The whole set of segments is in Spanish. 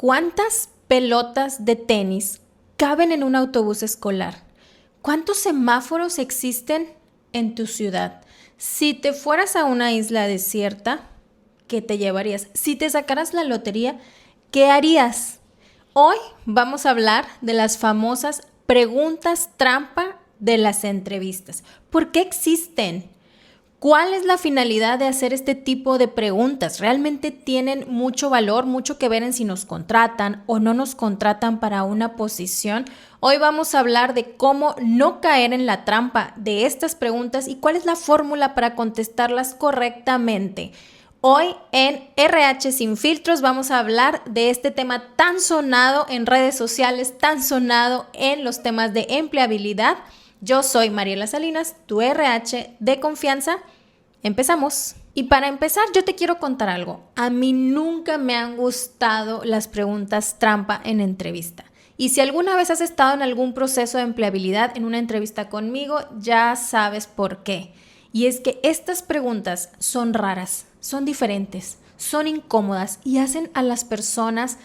¿Cuántas pelotas de tenis caben en un autobús escolar? ¿Cuántos semáforos existen en tu ciudad? Si te fueras a una isla desierta, ¿qué te llevarías? Si te sacaras la lotería, ¿qué harías? Hoy vamos a hablar de las famosas preguntas trampa de las entrevistas. ¿Por qué existen? ¿Cuál es la finalidad de hacer este tipo de preguntas? ¿Realmente tienen mucho valor, mucho que ver en si nos contratan o no nos contratan para una posición? Hoy vamos a hablar de cómo no caer en la trampa de estas preguntas y cuál es la fórmula para contestarlas correctamente. Hoy en RH Sin Filtros vamos a hablar de este tema tan sonado en redes sociales, tan sonado en los temas de empleabilidad. Yo soy Mariela Salinas, tu RH de confianza. Empezamos. Y para empezar, yo te quiero contar algo. A mí nunca me han gustado las preguntas trampa en entrevista. Y si alguna vez has estado en algún proceso de empleabilidad en una entrevista conmigo, ya sabes por qué. Y es que estas preguntas son raras, son diferentes, son incómodas y hacen a las personas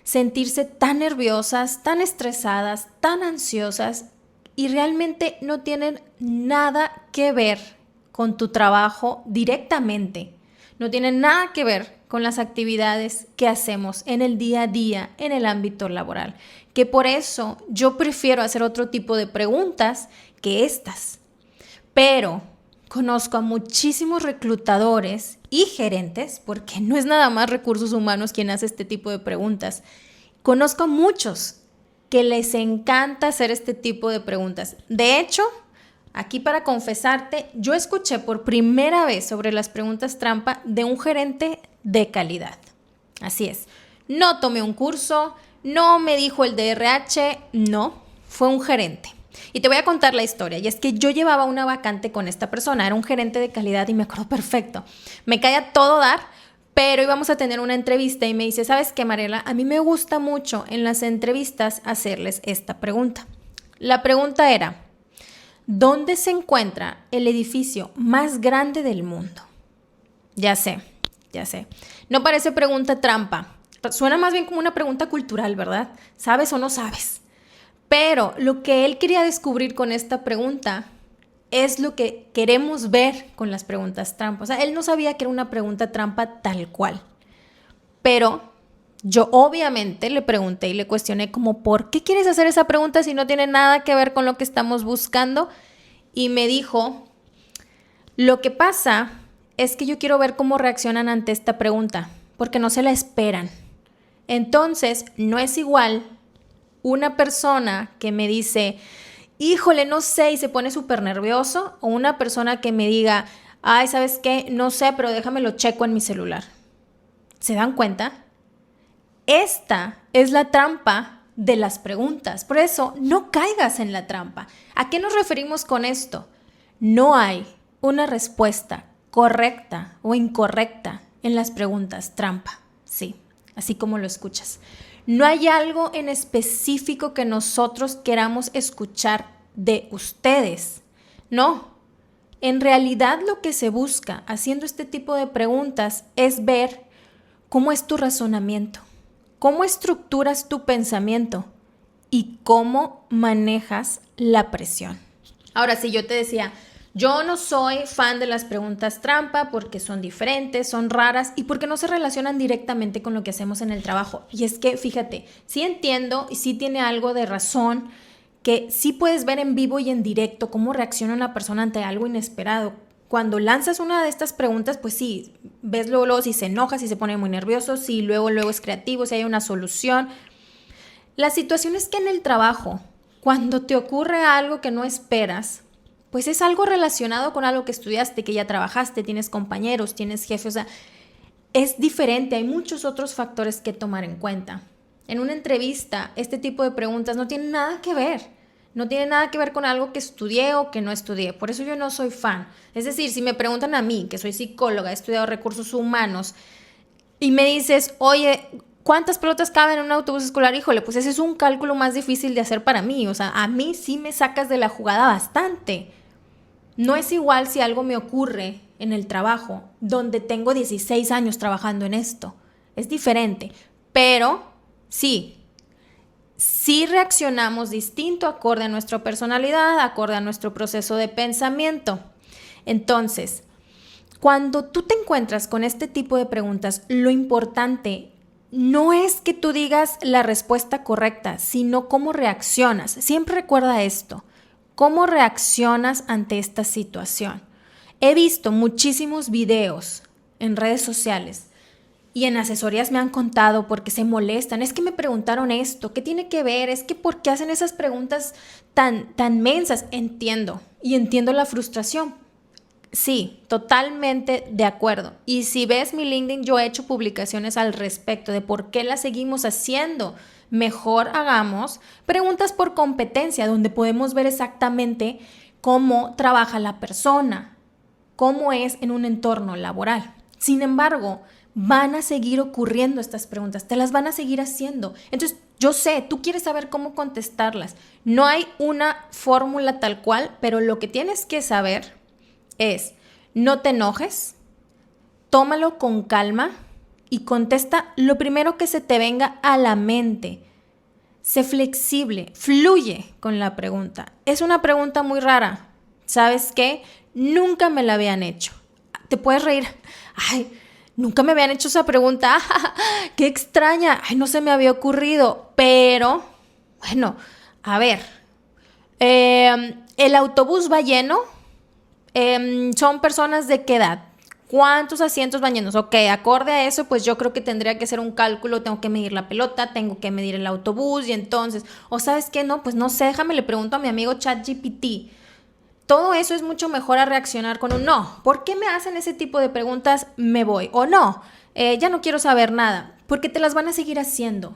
sentirse tan nerviosas, tan estresadas, tan ansiosas y realmente no tienen nada que ver con tu trabajo directamente. No tienen nada que ver con las actividades que hacemos en el día a día, en el ámbito laboral. Que por eso yo prefiero hacer otro tipo de preguntas que estas. Pero conozco a muchísimos reclutadores y gerentes, porque no es nada más recursos humanos quien hace este tipo de preguntas. Conozco a muchos que les encanta hacer este tipo de preguntas. De hecho, aquí para confesarte, yo escuché por primera vez sobre las preguntas trampa de un gerente de calidad. Así es, no tomé un curso, no me dijo el de RH, no, fue un gerente. Y te voy a contar la historia, y es que yo llevaba una vacante con esta persona, era un gerente de calidad y me acuerdo perfecto. Me caía a todo dar, pero íbamos a tener una entrevista y me dice, ¿sabes qué, Mariela? A mí me gusta mucho en las entrevistas hacerles esta pregunta. La pregunta era, ¿dónde se encuentra el edificio más grande del mundo? Ya sé. No parece pregunta trampa. Suena más bien como una pregunta cultural, ¿verdad? ¿Sabes o no sabes? Pero lo que él quería descubrir con esta pregunta es lo que queremos ver con las preguntas trampa. O sea, él no sabía que era una pregunta trampa tal cual. Pero yo obviamente le pregunté y le cuestioné como, ¿por qué quieres hacer esa pregunta si no tiene nada que ver con lo que estamos buscando? Y me dijo, lo que pasa es que yo quiero ver cómo reaccionan ante esta pregunta, porque no se la esperan. Entonces, no es igual una persona que me dice, híjole, no sé, y se pone súper nervioso, o una persona que me diga, ay, ¿sabes qué? No sé, pero déjame lo checo en mi celular. ¿Se dan cuenta? Esta es la trampa de las preguntas. Por eso, no caigas en la trampa. ¿A qué nos referimos con esto? No hay una respuesta correcta o incorrecta en las preguntas trampa. Sí, así como lo escuchas. No hay algo en específico que nosotros queramos escuchar de ustedes. No. En realidad lo que se busca haciendo este tipo de preguntas es ver cómo es tu razonamiento, cómo estructuras tu pensamiento y cómo manejas la presión. Ahora, si yo te decía, yo no soy fan de las preguntas trampa porque son diferentes, son raras y porque no se relacionan directamente con lo que hacemos en el trabajo. Y es que, fíjate, sí entiendo y sí tiene algo de razón que sí puedes ver en vivo y en directo cómo reacciona una persona ante algo inesperado. Cuando lanzas una de estas preguntas, pues sí, ves luego si se enoja, si se pone muy nervioso, si luego es creativo, si hay una solución. La situación es que en el trabajo, cuando te ocurre algo que no esperas, pues es algo relacionado con algo que estudiaste, que ya trabajaste, tienes compañeros, tienes jefes, o sea, es diferente, hay muchos otros factores que tomar en cuenta. En una entrevista, este tipo de preguntas no tienen nada que ver, no tiene nada que ver con algo que estudié o que no estudié, por eso yo no soy fan. Es decir, si me preguntan a mí, que soy psicóloga, he estudiado recursos humanos, y me dices, oye, ¿cuántas pelotas caben en un autobús escolar? Híjole, pues ese es un cálculo más difícil de hacer para mí, o sea, a mí sí me sacas de la jugada bastante. No es igual si algo me ocurre en el trabajo, donde tengo 16 años trabajando en esto. Es diferente, pero sí reaccionamos distinto acorde a nuestra personalidad, acorde a nuestro proceso de pensamiento. Entonces, cuando tú te encuentras con este tipo de preguntas, lo importante no es que tú digas la respuesta correcta, sino cómo reaccionas. Siempre recuerda esto, cómo reaccionas ante esta situación. He visto muchísimos videos en redes sociales y en asesorías me han contado porque se molestan. Es que me preguntaron esto, ¿qué tiene que ver? Es que ¿por qué hacen esas preguntas tan mensas? Entiendo la frustración. Sí, totalmente de acuerdo. Y si ves mi LinkedIn, yo he hecho publicaciones al respecto de por qué la seguimos haciendo. Mejor hagamos preguntas por competencia, donde podemos ver exactamente cómo trabaja la persona, cómo es en un entorno laboral. Sin embargo, van a seguir ocurriendo estas preguntas, te las van a seguir haciendo. Entonces, yo sé, tú quieres saber cómo contestarlas. No hay una fórmula tal cual, pero lo que tienes que saber es, no te enojes, tómalo con calma y contesta lo primero que se te venga a la mente. Sé flexible, fluye con la pregunta. Es una pregunta muy rara. ¿Sabes qué? Nunca me la habían hecho. Te puedes reír. Ay, nunca me habían hecho esa pregunta. ¡Qué extraña! Ay, no se me había ocurrido. Pero, bueno, a ver. ¿El autobús va lleno? ¿Son personas de qué edad? ¿Cuántos asientos van llenos? Ok, acorde a eso, pues yo creo que tendría que hacer un cálculo, tengo que medir la pelota, tengo que medir el autobús y entonces, o ¿sabes qué? No, pues no sé, déjame, le pregunto a mi amigo ChatGPT. Todo eso es mucho mejor a reaccionar con un no. ¿Por qué me hacen ese tipo de preguntas? Me voy. O no, ya no quiero saber nada, porque te las van a seguir haciendo.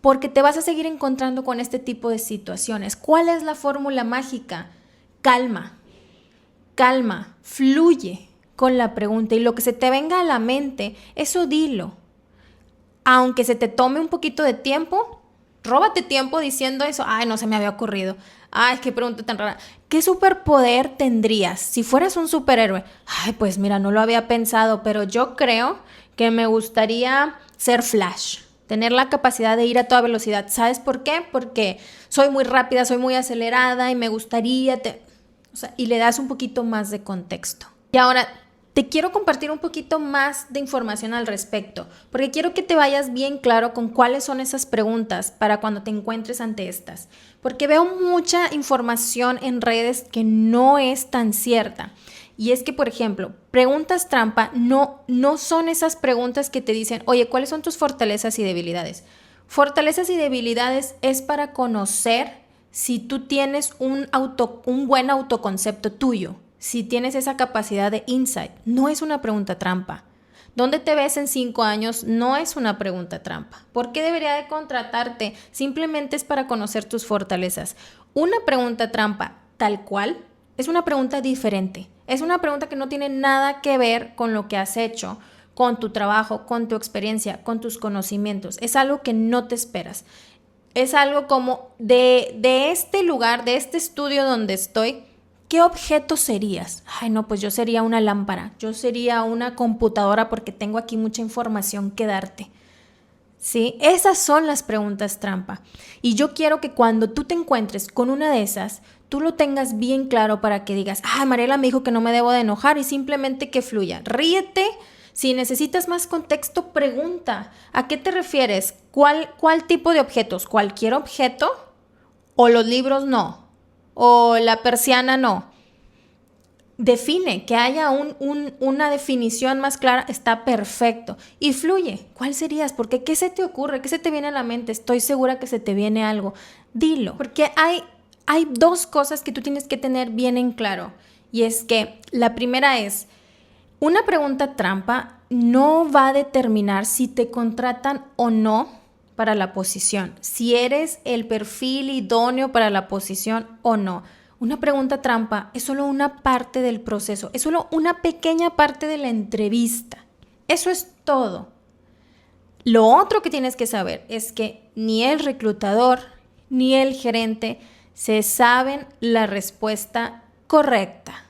Porque te vas a seguir encontrando con este tipo de situaciones. ¿Cuál es la fórmula mágica? Calma. Calma, fluye con la pregunta y lo que se te venga a la mente, eso dilo. Aunque se te tome un poquito de tiempo, róbate tiempo diciendo eso. Ay, no se me había ocurrido. Ay, qué pregunta tan rara. ¿Qué superpoder tendrías si fueras un superhéroe? Ay, pues mira, no lo había pensado, pero yo creo que me gustaría ser Flash. Tener la capacidad de ir a toda velocidad. ¿Sabes por qué? Porque soy muy rápida, soy muy acelerada y me gustaría... O sea, y le das un poquito más de contexto. Y ahora te quiero compartir un poquito más de información al respecto, porque quiero que te vayas bien claro con cuáles son esas preguntas para cuando te encuentres ante estas. Porque veo mucha información en redes que no es tan cierta. Y es que, por ejemplo, preguntas trampa no son esas preguntas que te dicen, oye, ¿cuáles son tus fortalezas y debilidades? Fortalezas y debilidades es para conocer si tú tienes un buen autoconcepto tuyo, si tienes esa capacidad de insight. No es una pregunta trampa. ¿Dónde te ves en 5 años? No es una pregunta trampa. ¿Por qué debería de contratarte? Simplemente es para conocer tus fortalezas. Una pregunta trampa, tal cual, es una pregunta diferente. Es una pregunta que no tiene nada que ver con lo que has hecho, con tu trabajo, con tu experiencia, con tus conocimientos. Es algo que no te esperas. Es algo como de este lugar, de este estudio donde estoy, ¿qué objeto serías? Ay, no, pues yo sería una lámpara, yo sería una computadora porque tengo aquí mucha información que darte. ¿Sí? Esas son las preguntas trampa. Y yo quiero que cuando tú te encuentres con una de esas, tú lo tengas bien claro para que digas, Mariela me dijo que no me debo de enojar y simplemente que fluya. Ríete. Si necesitas más contexto, pregunta. ¿A qué te refieres? ¿Cuál tipo de objetos? ¿Cualquier objeto? ¿O los libros no? ¿O la persiana no? Define, que haya una definición más clara, está perfecto. Y fluye. ¿Cuál serías? Porque ¿qué se te ocurre? ¿Qué se te viene a la mente? Estoy segura que se te viene algo. Dilo. Porque hay 2 cosas que tú tienes que tener bien en claro. Y es que la primera es, una pregunta trampa no va a determinar si te contratan o no para la posición, si eres el perfil idóneo para la posición o no. Una pregunta trampa es solo una parte del proceso, es solo una pequeña parte de la entrevista. Eso es todo. Lo otro que tienes que saber es que ni el reclutador ni el gerente se saben la respuesta correcta.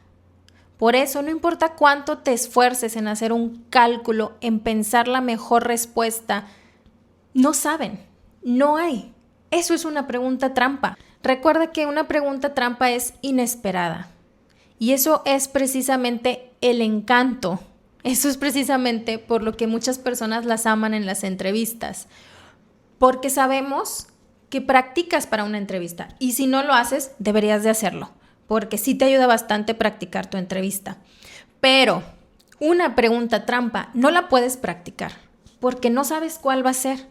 Por eso no importa cuánto te esfuerces en hacer un cálculo, en pensar la mejor respuesta, no saben. No hay. Eso es una pregunta trampa. Recuerda que una pregunta trampa es inesperada. Y eso es precisamente el encanto. Eso es precisamente por lo que muchas personas las aman en las entrevistas. Porque sabemos que practicas para una entrevista. Y si no lo haces, deberías de hacerlo. Porque sí te ayuda bastante practicar tu entrevista. Pero una pregunta trampa no la puedes practicar. Porque no sabes cuál va a ser.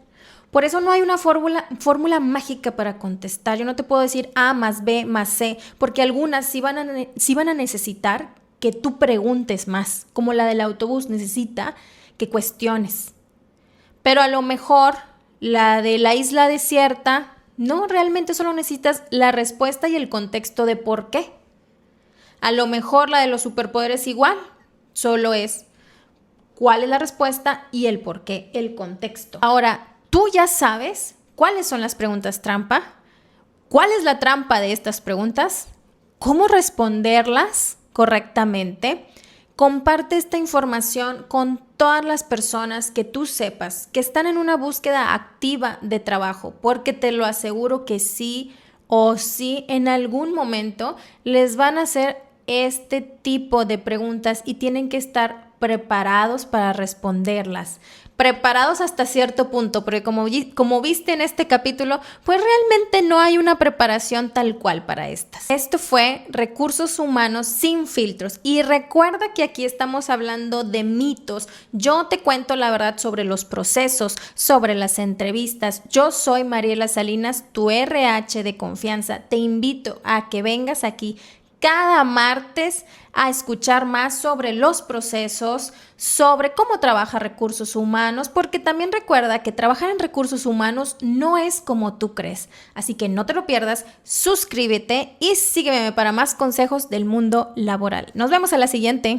Por eso no hay una fórmula mágica para contestar. Yo no te puedo decir A más B más C, porque algunas sí van a necesitar que tú preguntes más, como la del autobús necesita que cuestiones. Pero a lo mejor la de la isla desierta, no, realmente solo necesitas la respuesta y el contexto de por qué. A lo mejor la de los superpoderes igual, solo es cuál es la respuesta y el por qué, el contexto. Ahora, tú ya sabes cuáles son las preguntas trampa, cuál es la trampa de estas preguntas, cómo responderlas correctamente. Comparte esta información con todas las personas que tú sepas que están en una búsqueda activa de trabajo, porque te lo aseguro que sí o sí en algún momento les van a hacer este tipo de preguntas y tienen que estar preparados para responderlas. Preparados hasta cierto punto, porque como viste en este capítulo, pues realmente no hay una preparación tal cual para estas. Esto fue Recursos Humanos sin filtros. Y recuerda que aquí estamos hablando de mitos. Yo te cuento la verdad sobre los procesos, sobre las entrevistas. Yo soy Mariela Salinas, tu RH de confianza. Te invito a que vengas aquí cada martes a escuchar más sobre los procesos, sobre cómo trabaja recursos humanos, porque también recuerda que trabajar en recursos humanos no es como tú crees. Así que no te lo pierdas, suscríbete y sígueme para más consejos del mundo laboral. Nos vemos a la siguiente.